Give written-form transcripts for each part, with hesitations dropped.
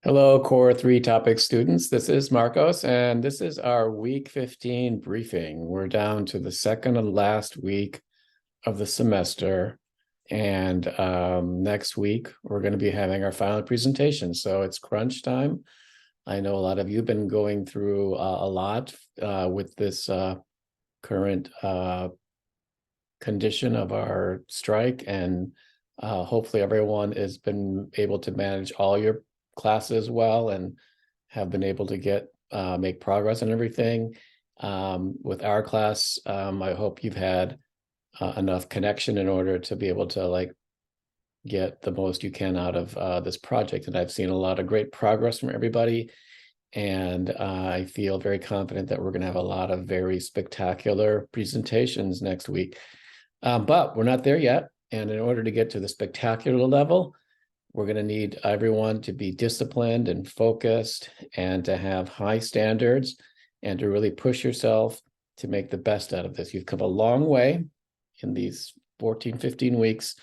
Hello, Core 3 topic students. This is Marcos, and this is our week 15 briefing. We're down to the second and last week of the semester. And next week, we're going to be having our final presentation. So it's crunch time. I know a lot of you have been going through a lot with this current condition of our strike. And hopefully everyone has been able to manage all your classes well and have been able to make progress on everything. With our class, I hope you've had enough connection in order to be able to get the most you can out of this project. And I've seen a lot of great progress from everybody. And I feel very confident that we're going to have a lot of very spectacular presentations next week. But we're not there yet. And in order to get to the spectacular level, we're going to need everyone to be disciplined and focused and to have high standards and to really push yourself to make the best out of this. You've come a long way in these 14, 15 weeks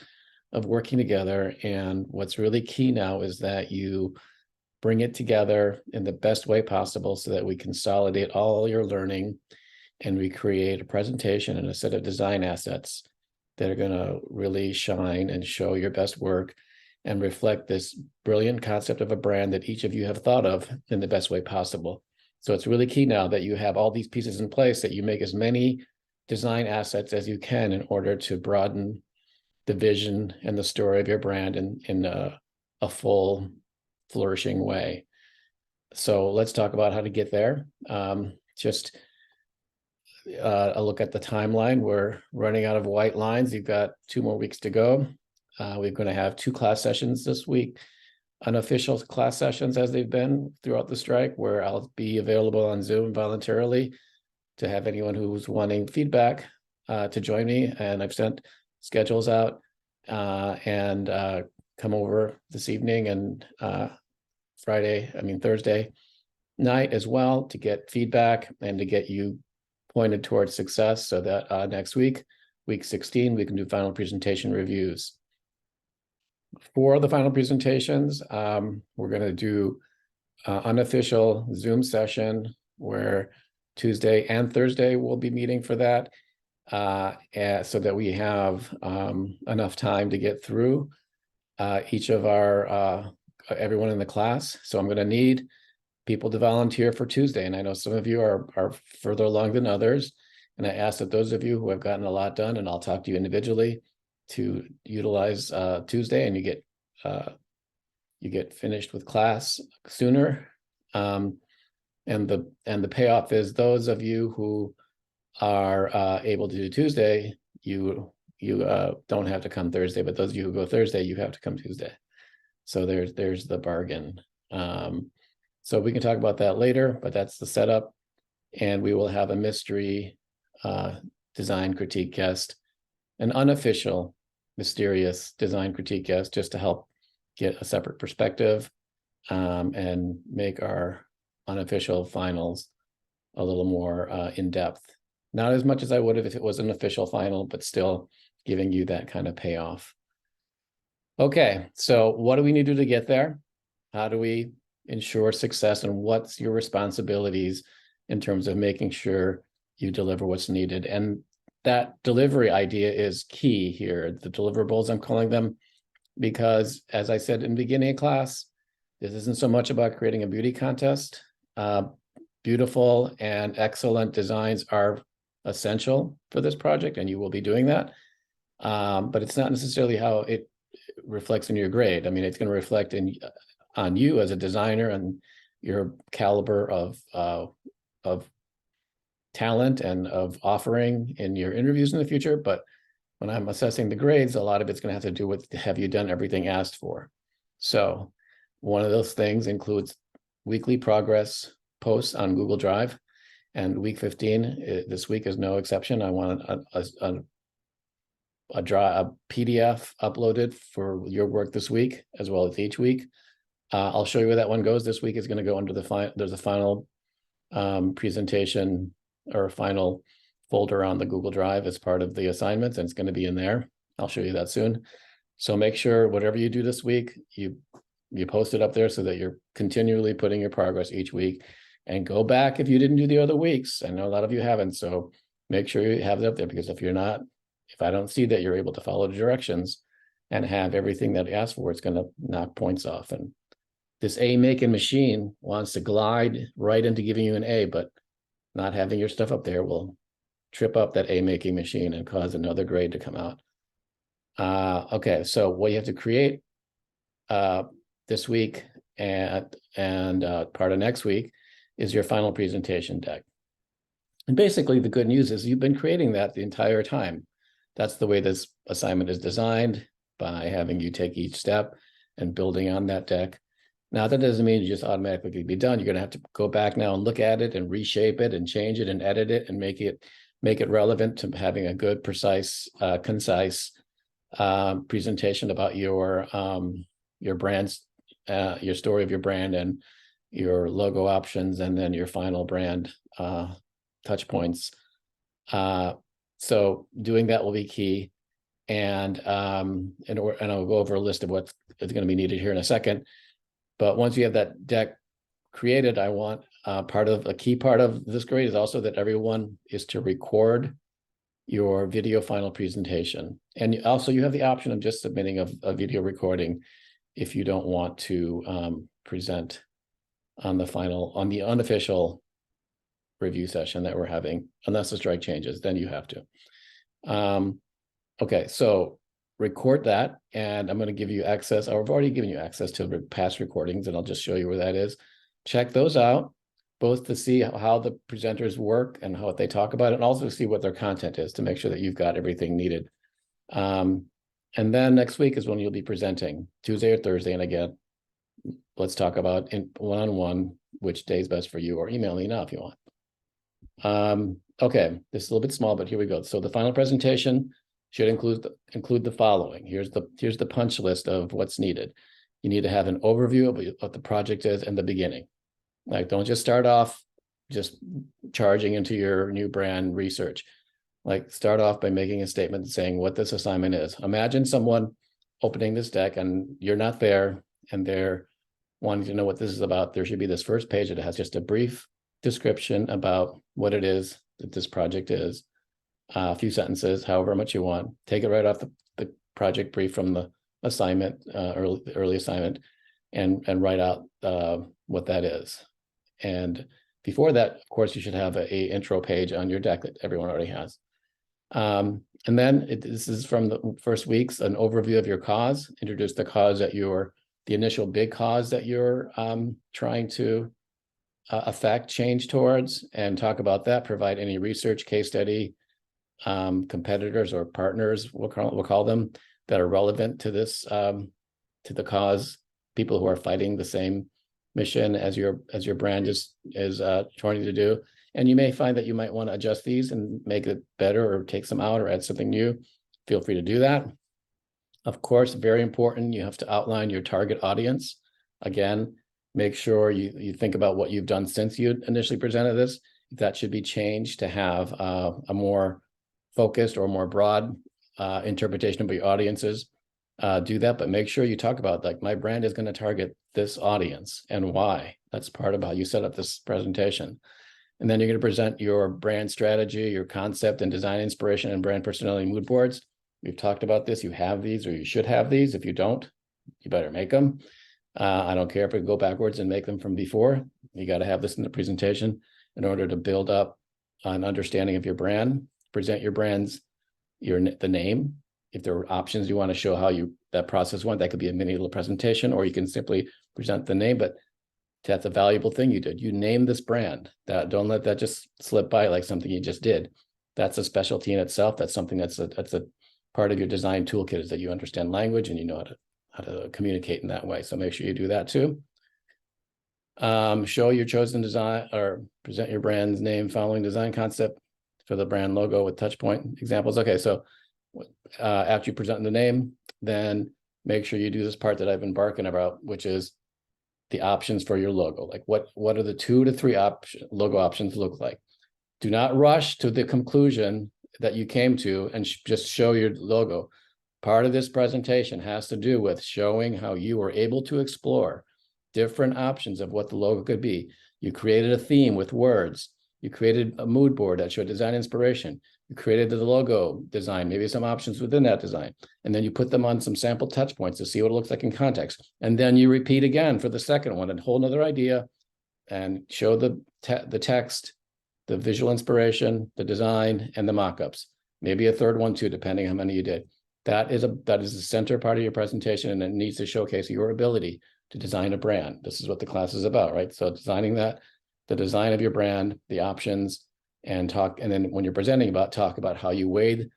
of working together. And what's really key now is that you bring it together in the best way possible so that we consolidate all your learning and we create a presentation and a set of design assets that are going to really shine and show your best work and reflect this brilliant concept of a brand that each of you have thought of in the best way possible. So it's really key now that you have all these pieces in place, that you make as many design assets as you can in order to broaden the vision and the story of your brand in a full, flourishing way. So let's talk about how to get there. Just a look at the timeline. We're running out of white lines. You've got 2 more weeks to go. We're going to have 2 class sessions this week, unofficial class sessions as they've been throughout the strike, where I'll be available on Zoom voluntarily to have anyone who's wanting feedback to join me. And I've sent schedules out and come over this evening and Thursday night as well to get feedback and to get you pointed towards success so that next week, week 16, we can do final presentation reviews. For the final presentations, we're going to do unofficial Zoom session where Tuesday and Thursday we'll be meeting for that so that we have enough time to get through each of everyone in the class. So I'm going to need people to volunteer for Tuesday. And I know some of you are further along than others. And I ask that those of you who have gotten a lot done, and I'll talk to you individually, to utilize Tuesday, and you get finished with class sooner. And the payoff is those of you who are able to do Tuesday, you don't have to come Thursday, but those of you who go Thursday, you have to come Tuesday. So there's the bargain. So we can talk about that later, but that's the setup. And we will have a mystery design critique guest, an unofficial, mysterious design critique guest, just to help get a separate perspective and make our unofficial finals a little more in-depth. Not as much as I would have if it was an official final, but still giving you that kind of payoff. Okay, so what do we need to do to get there? How do we ensure success, and what's your responsibilities in terms of making sure you deliver what's needed? And that delivery idea is key here. The deliverables, I'm calling them, because as I said in the beginning of class, this isn't so much about creating a beauty contest. Beautiful and excellent designs are essential for this project, and you will be doing that. But it's not necessarily how it reflects in your grade. I mean, it's going to reflect on you as a designer and your caliber of talent and of offering in your interviews in the future. But when I'm assessing the grades, a lot of it's going to have to do with, have you done everything asked for? So one of those things includes weekly progress posts on Google Drive, and week 15, this week is no exception. I want a PDF uploaded for your work this week, as well as each week. I'll show you where that one goes. This week is going to go under there's a final presentation or final folder on the Google Drive as part of the assignments, and it's going to be in there. I'll show you that soon. So make sure whatever you do this week, you you post it up there so that you're continually putting your progress each week, and go back if you didn't do the other weeks. I know a lot of you haven't, so make sure you have it up there, because if you're not, if I don't see that you're able to follow the directions and have everything that you asked for, it's going to knock points off. And this A making machine wants to glide right into giving you an A, but not having your stuff up there will trip up that A making machine and cause another grade to come out. Okay, so what you have to create this week and part of next week is your final presentation deck. And basically the good news is you've been creating that the entire time. That's the way this assignment is designed, by having you take each step and building on that deck. Now, that doesn't mean you just automatically be done. You're going to have to go back now and look at it and reshape it and change it and edit it and make it relevant to having a good, precise, concise presentation about your brand's, your story of your brand and your logo options, and then your final brand touch points. So doing that will be key. And I'll go over a list of what is going to be needed here in a second. But once you have that deck created, I want a key part of this grade is also that everyone is to record your video final presentation. And also you have the option of just submitting a video recording if you don't want to present on the unofficial review session that we're having, unless the strike changes, then you have to. Okay, so record that, and I'm going to give you access. I've already given you access to past recordings, and I'll just show you where that is. Check those out, both to see how the presenters work and how they talk about it, and also to see what their content is to make sure that you've got everything needed. And then next week is when you'll be presenting, Tuesday or Thursday. And again, let's talk about in one-on-one which day is best for you, or email me now if you want. Okay, this is a little bit small, but here we go. So the final presentation should include the following. Here's the punch list of what's needed. You need to have an overview of what the project is in the beginning. Like, don't just start off just charging into your new brand research. Like, start off by making a statement saying what this assignment is. Imagine someone opening this deck and you're not there, and they're wanting to know what this is about. There should be this first page that has just a brief description about what it is that this project is. A few sentences, however much you want. Take it right off the project brief from the assignment, early assignment, and write out what that is. And before that, of course, you should have a intro page on your deck that everyone already has. And then this is from the first weeks, an overview of your cause. Introduce the cause that the initial big cause that you're trying to affect change towards, and talk about that. Provide any research, case study, competitors or partners, we'll call them, that are relevant to this, to the cause, people who are fighting the same mission as your brand is trying to do. And you may find that you might want to adjust these and make it better, or take some out, or add something new. Feel free to do that. Of course, very important, you have to outline your target audience. Again, make sure you think about what you've done since you initially presented this. That should be changed to have a more focused or more broad interpretation of your audiences. Do that, but make sure you talk about, like, my brand is going to target this audience and why. That's part of how you set up this presentation. And then you're going to present your brand strategy, your concept and design inspiration, and brand personality mood boards. We've talked about this. You have these, or you should have these. If you don't, you better make them. I don't care if we go backwards and make them from before. You got to have this in the presentation in order to build up an understanding of your brand. Present your brand's, the name. If there are options you want to show how that process went, that could be a mini little presentation, or you can simply present the name. But that's a valuable thing you did. You name this brand. Don't let that just slip by like something you just did. That's a specialty in itself. That's something that's a part of your design toolkit, is that you understand language and you know how to communicate in that way. So make sure you do that too. Show your chosen design, or present your brand's name following design concept for the brand logo with touch point examples. Okay, so after you present the name, then make sure you do this part that I've been barking about, which is the options for your logo. Like, what are the 2 to 3 logo options look like? Do not rush to the conclusion that you came to and just show your logo. Part of this presentation has to do with showing how you were able to explore different options of what the logo could be. You created a theme with words. You created a mood board that showed design inspiration. You created the logo design, maybe some options within that design. And then you put them on some sample touch points to see what it looks like in context. And then you repeat again for the second one, a whole nother idea, and show the text, the visual inspiration, the design, and the mock-ups. Maybe a third one too, depending how many you did. That is the center part of your presentation, and it needs to showcase your ability to design a brand. This is what the class is about, right? So designing that, the design of your brand, the options, and then when you're presenting talk about how you weighed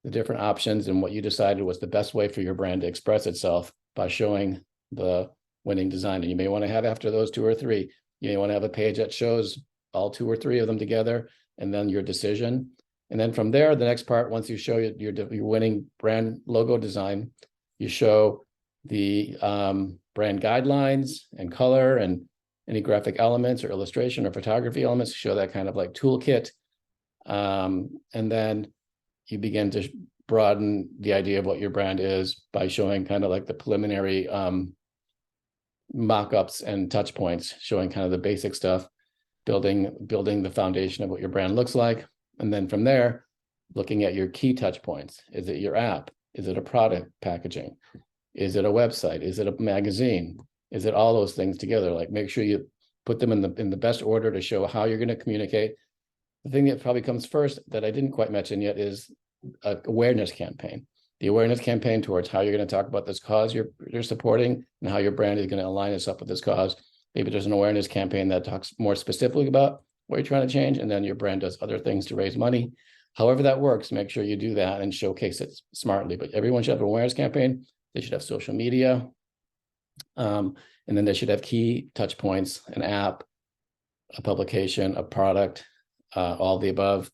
the different options and what you decided was the best way for your brand to express itself by showing the winning design. And you may want to have, after those 2 or 3, you may want to have a page that shows all 2 or 3 of them together, and then your decision. And then from there, the next part, once you show your winning brand logo design, you show the brand guidelines and color and any graphic elements or illustration or photography elements, show that kind of like toolkit. And then you begin to broaden the idea of what your brand is by showing kind of like the preliminary mock-ups and touch points, showing kind of the basic stuff, building the foundation of what your brand looks like. And then from there, looking at your key touch points. Is it your app? Is it a product packaging? Is it a website? Is it a magazine? Is it all those things together? Like, make sure you put them in the best order to show how you're going to communicate. The thing that probably comes first that I didn't quite mention yet is an awareness campaign. The awareness campaign towards how you're going to talk about this cause you're supporting and how your brand is going to align itself with this cause. Maybe there's an awareness campaign that talks more specifically about what you're trying to change, and then your brand does other things to raise money. However that works, make sure you do that and showcase it smartly. But everyone should have an awareness campaign. They should have social media. And then they should have key touch points, an app, a publication, a product, all the above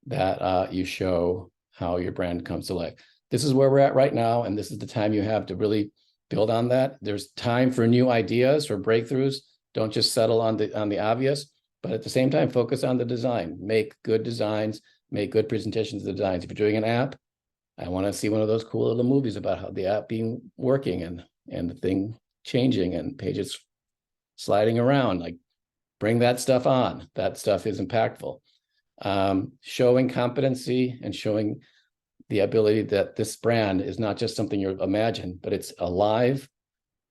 that you show how your brand comes to life. This is where we're at right now, and this is the time you have to really build on that. There's time for new ideas, for breakthroughs. Don't just settle on the obvious, but at the same time, focus on the design. Make good designs, make good presentations of the designs. If you're doing an app, I want to see one of those cool little movies about how the app working and the thing changing and pages sliding around. Like, bring that stuff on. That stuff is impactful. Showing competency and showing the ability that this brand is not just something you imagine, but it's alive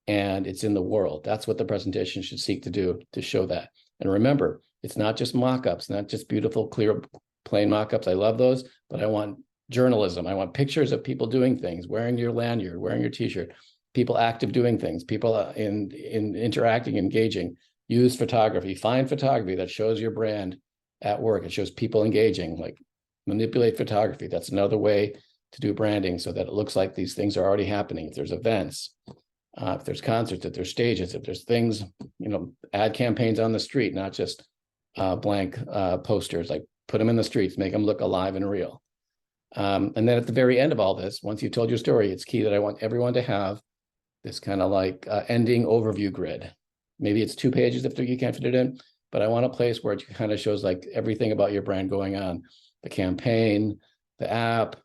and it's in the world. That's what the presentation should seek to do, to show that. And remember, it's not just mock-ups, not just beautiful, clear, plain mock-ups. I love those, but I want journalism. I want pictures of people doing things, wearing your lanyard, wearing your t-shirt, people active doing things, people in interacting, engaging. Use photography, find photography that shows your brand at work. It shows people engaging, like manipulate photography. That's another way to do branding so that it looks like these things are already happening. If there's events, if there's concerts, if there's stages, if there's things, ad campaigns on the street, not just blank posters, like put them in the streets, make them look alive and real. And then at the very end of all this, once you've told your story, it's key that I want everyone to have this kind of like ending overview grid. Maybe it's 2 pages if you can't fit it in, but I want a place where it kind of shows like everything about your brand going on. The campaign, the app,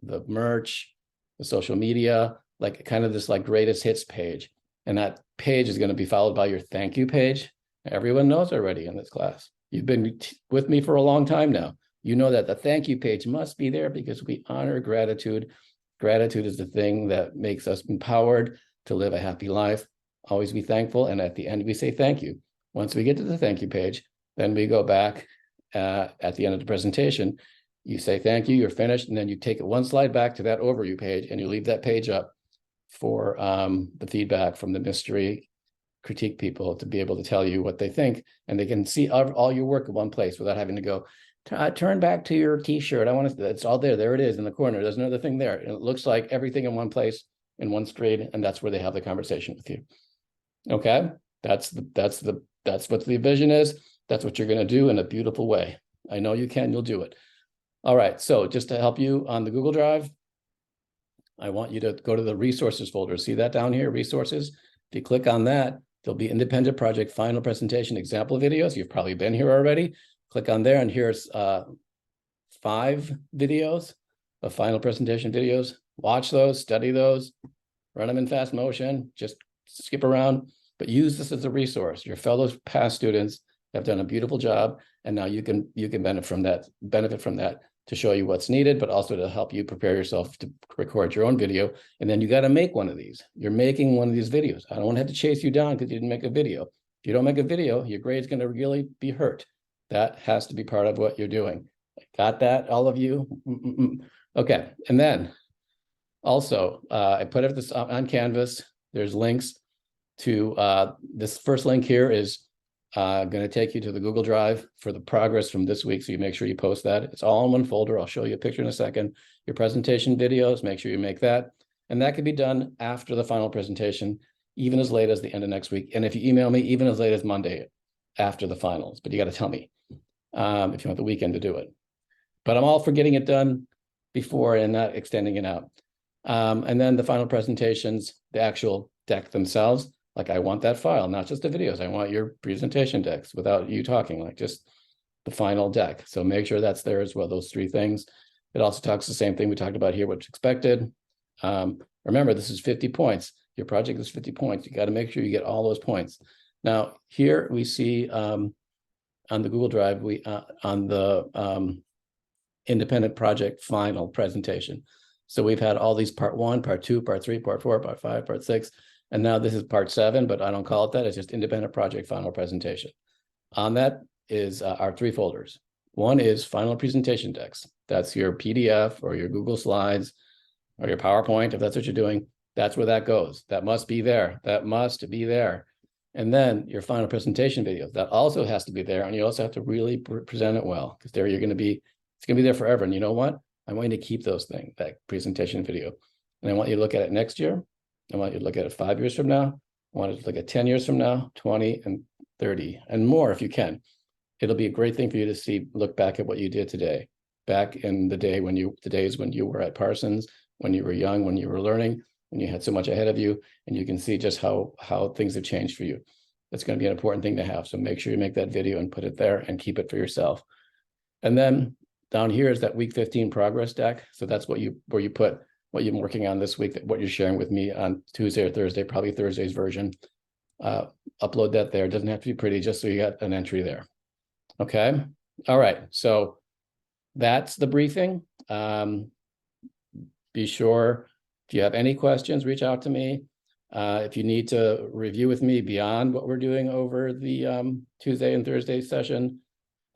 the merch, the social media, like kind of this like greatest hits page. And that page is going to be followed by your thank you page. Everyone knows already in this class. You've been with me for a long time now. You know that the thank you page must be there because we honor gratitude. Gratitude is the thing that makes us empowered to live a happy life. Always be thankful. And at the end, we say thank you. Once we get to the thank you page, then we go back at the end of the presentation. You say thank you, you're finished, and then you take it 1 slide back to that overview page and you leave that page up for the feedback from the mystery critique people to be able to tell you what they think, and they can see all your work in one place without having to go, turn back to your t-shirt. I want to, it's all there. There it is in the corner. There's another thing there. And it looks like everything in one place in one screen, and that's where they have the conversation with you. Okay, that's what the vision is. That's what you're going to do in a beautiful way. I know you can, you'll do it. All right, so just to help you on the Google Drive, I want you to go to the resources folder. See that down here, resources? If you click on that, there'll be independent project, final presentation, example videos. You've probably been here already. Click on there, and here's 5 videos of final presentation videos watch those, study those, run them in fast motion, just skip around, but use this as a resource. Your fellow past students have done a beautiful job, and now you can benefit from that to show you what's needed, but also to help you prepare yourself to record your own video. And then you got to make one of these. You're making one of these videos. I don't want to have to chase you down because you didn't make a video. If you don't make a video, your grade's going to really be hurt. That has to be part of what you're doing. Got that, all of you? Okay, and then also, I put this on Canvas. There's links to this first link here is going to take you to the Google Drive for the progress from this week. So you make sure you post that. It's all in one folder. I'll show you a picture in a second. Your presentation videos, make sure you make that. And that can be done after the final presentation, even as late as the end of next week. And if you email me, even as late as Monday after the finals. But you got to tell me if you want the weekend to do it. But I'm all for getting it done before and not extending it out. And then the final presentations, the actual deck themselves, like I want that file, not just the videos. I want your presentation decks without you talking, like just the final deck. So make sure that's there as well, those three things. It also talks the same thing we talked about here, what's expected. Remember, this is 50 points. Your project is 50 points. You got to make sure you get all those points. Now, here we see on the Google Drive, on the independent project final presentation. So we've had all these part 1, part 2, part 3, part 4, part 5, part 6, and now this is part 7, but I don't call it that. It's just independent project final presentation. On that is our 3 folders. One is final presentation decks. That's your PDF or your Google Slides or your PowerPoint, if that's what you're doing. That's where that goes. That must be there. That must be there. And then your final presentation videos. That also has to be there, and you also have to really present it well, because there you're going to be. It's going to be there forever. And you know what? I want you to keep those things, that presentation video. And I want you to look at it next year. I want you to look at it 5 years from now. I want you to look at 10 years from now, 20 and 30 and more if you can. It'll be a great thing for you to see, look back at what you did today, back in the days when you were at Parsons, when you were young, when you were learning, when you had so much ahead of you, and you can see just how things have changed for you. That's going to be an important thing to have. So make sure you make that video and put it there and keep it for yourself. And then down here is that week 15 progress deck. So that's where you put what you're working on this week, what you're sharing with me on Tuesday or Thursday, probably Thursday's version. Upload that there. It doesn't have to be pretty, just so you got an entry there. Okay. All right. So that's the briefing. Be sure, if you have any questions, reach out to me. If you need to review with me beyond what we're doing over the Tuesday and Thursday session,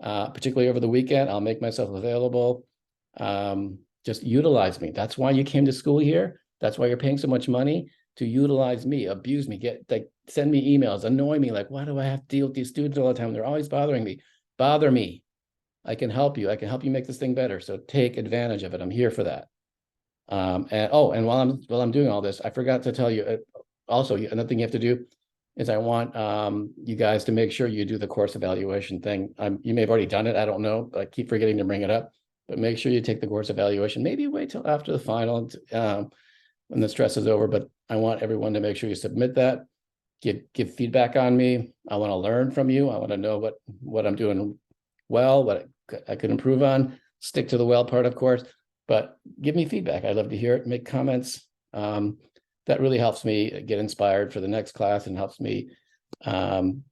particularly over the weekend, I'll make myself available. Just utilize me. That's why you came to school here. That's why you're paying so much money, to utilize me, abuse me, send me emails, annoy me. Like, why do I have to deal with these students all the time? They're always bothering me. Bother me. I can help you. I can help you make this thing better. So take advantage of it. I'm here for that. And while I'm doing all this, I forgot to tell you also, another thing you have to do is I want you guys to make sure you do the course evaluation thing. You may have already done it. I don't know. I keep forgetting to bring it up. But make sure you take the course evaluation. Maybe wait till after the final when the stress is over. But I want everyone to make sure you submit that. Give feedback on me. I want to learn from you. I want to know what I'm doing well, what I could improve on. Stick to the well part, of course. But give me feedback. I'd love to hear it. Make comments. That really helps me get inspired for the next class and helps me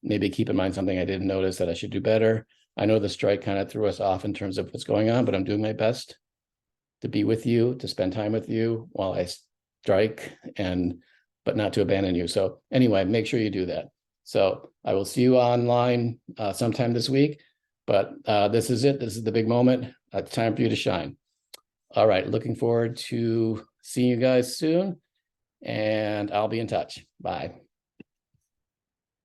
maybe keep in mind something I didn't notice that I should do better. I know the strike kind of threw us off in terms of what's going on, but I'm doing my best to be with you, to spend time with you while I strike, but not to abandon you. So anyway, make sure you do that. So I will see you online sometime this week, but this is it. This is the big moment. It's time for you to shine. All right. Looking forward to seeing you guys soon, and I'll be in touch. Bye.